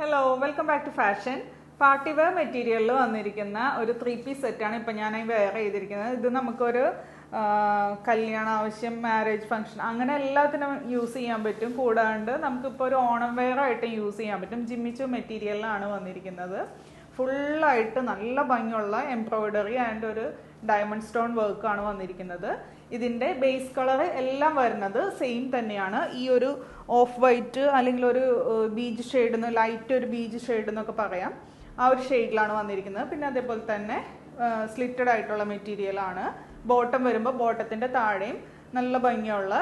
Hello welcome back to fashion party wear മെറ്റീരിയലിൽ വന്നിരിക്കുന്ന ഒരു 3-piece സെറ്റാണ് ഇപ്പം ഞാൻ വെയർ ചെയ്തിരിക്കുന്നത്. ഇത് നമുക്കൊരു കല്യാണ ആവശ്യം, മാരേജ് ഫംഗ്ഷൻ അങ്ങനെ എല്ലാത്തിനും യൂസ് ചെയ്യാൻ പറ്റും. കൂടാണ്ട് നമുക്കിപ്പോൾ ഒരു ഓണം വെയർ ആയിട്ട് യൂസ് ചെയ്യാൻ പറ്റും. ജിമ്മിച്ചു മെറ്റീരിയലിലാണ് വന്നിരിക്കുന്നത്. ഫുള്ളായിട്ട് നല്ല ഭംഗിയുള്ള എംബ്രോയിഡറി ആൻഡ് ഒരു ഡയമണ്ട് സ്റ്റോൺ വർക്കാണ് വന്നിരിക്കുന്നത്. ഇതിൻ്റെ ബേസ് കളർ എല്ലാം വരുന്നത് സെയിം തന്നെയാണ്. ഈ ഒരു ഓഫ് വൈറ്റ് അല്ലെങ്കിൽ ഒരു ബീജ് ഷെയ്ഡ്, ലൈറ്റ് ഒരു ബീജ് ഷെയ്ഡ് എന്നൊക്കെ പറയാം, ആ ഒരു ഷെയ്ഡിലാണ് വന്നിരിക്കുന്നത്. പിന്നെ അതേപോലെ തന്നെ സ്ലിറ്റഡ് ആയിട്ടുള്ള മെറ്റീരിയലാണ്. ബോട്ടം വരുമ്പോൾ ബോട്ടത്തിൻ്റെ താഴെയും നല്ല ഭംഗിയുള്ള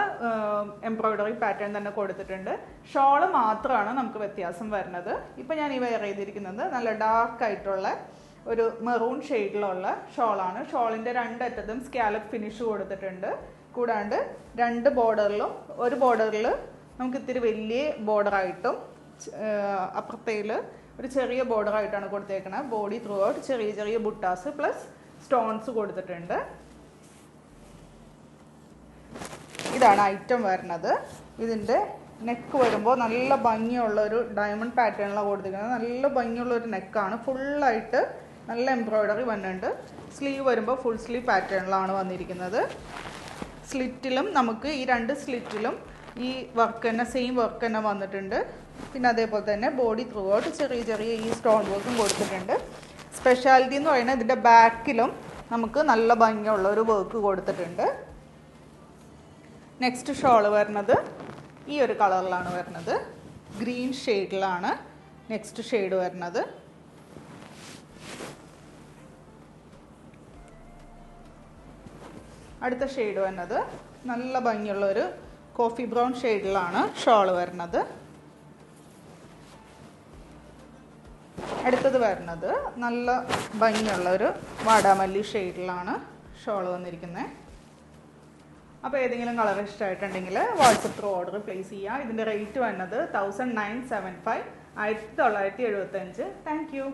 എംബ്രോയിഡറി പാറ്റേൺ തന്നെ കൊടുത്തിട്ടുണ്ട്. ഷോള് മാത്രമാണ് നമുക്ക് വ്യത്യാസം വരുന്നത്. ഇപ്പം ഞാൻ ഈ വെയർ ചെയ്തിരിക്കുന്നത് നല്ല ഡാർക്ക് ആയിട്ടുള്ള ഒരു മെറൂൺ ഷെയ്ഡിലുള്ള ഷോളാണ്. ഷോളിൻ്റെ രണ്ടറ്റത്തും സ്കാലപ്പ് ഫിനിഷ് കൊടുത്തിട്ടുണ്ട്. കൂടാണ്ട് രണ്ട് ബോർഡറിലും, ഒരു ബോർഡറിൽ നമുക്ക് ഇത്തിരി വലിയ ബോർഡറായിട്ടും അപ്പുറത്തേൽ ഒരു ചെറിയ ബോർഡറായിട്ടാണ് കൊടുത്തേക്കുന്നത്. ബോഡി ത്രൂ ഔട്ട് ചെറിയ ചെറിയ ബുട്ടാസ് പ്ലസ് സ്റ്റോൺസ് കൊടുത്തിട്ടുണ്ട്. ഇതാണ് ഐറ്റം വരുന്നത്. ഇതിൻ്റെ നെക്ക് വരുമ്പോൾ നല്ല ഭംഗിയുള്ള ഒരു ഡയമണ്ട് പാറ്റേണിലാണ് കൊടുത്തിരിക്കുന്നത്. നല്ല ഭംഗിയുള്ള ഒരു നെക്കാണ്. ഫുള്ളായിട്ട് നല്ല എംബ്രോയിഡറി വന്നിട്ടുണ്ട്. സ്ലീവ് വരുമ്പോൾ ഫുൾ സ്ലീവ് പാറ്റേണിലാണ് വന്നിരിക്കുന്നത്. സ്ലിറ്റിലും നമുക്ക് ഈ രണ്ട് സ്ലിറ്റിലും ഈ വർക്ക് തന്നെ, സെയിം വർക്ക് തന്നെ വന്നിട്ടുണ്ട്. പിന്നെ അതേപോലെ തന്നെ ബോഡി ത്രൂ ഔട്ട് ചെറിയ ചെറിയ ഈ സ്റ്റോൺ വർക്കും കൊടുത്തിട്ടുണ്ട്. സ്പെഷ്യാലിറ്റി എന്ന് പറയുന്നത് ഇതിൻ്റെ ബാക്കിലും നമുക്ക് നല്ല ഭംഗിയുള്ള ഒരു വർക്ക് കൊടുത്തിട്ടുണ്ട്. നെക്സ്റ്റ് ഷോള് വരുന്നത് ഈ ഒരു കളറിലാണ് വരുന്നത്. ഗ്രീൻ ഷെയ്ഡിലാണ് നെക്സ്റ്റ് ഷെയ്ഡ് വരുന്നത്. അടുത്ത ഷെയ്ഡ് വരുന്നത് നല്ല ഭംഗിയുള്ള ഒരു കോഫി ബ്രൗൺ ഷെയ്ഡിലാണ് ഷോള് വരുന്നത്. അടുത്തത് വരുന്നത് നല്ല ഭംഗിയുള്ള ഒരു വാടാമല്ലി ഷെയ്ഡിലാണ് ഷോള് വന്നിരിക്കുന്നത്. അപ്പോൾ ഏതെങ്കിലും കളർ ഇഷ്ടമായിട്ടുണ്ടെങ്കിൽ വാട്സപ്പ് ത്രൂ ഓർഡർ പ്ലേസ് ചെയ്യുക. ഇതിൻ്റെ റേറ്റ് വരുന്നത് 1975, 1975. Thank you.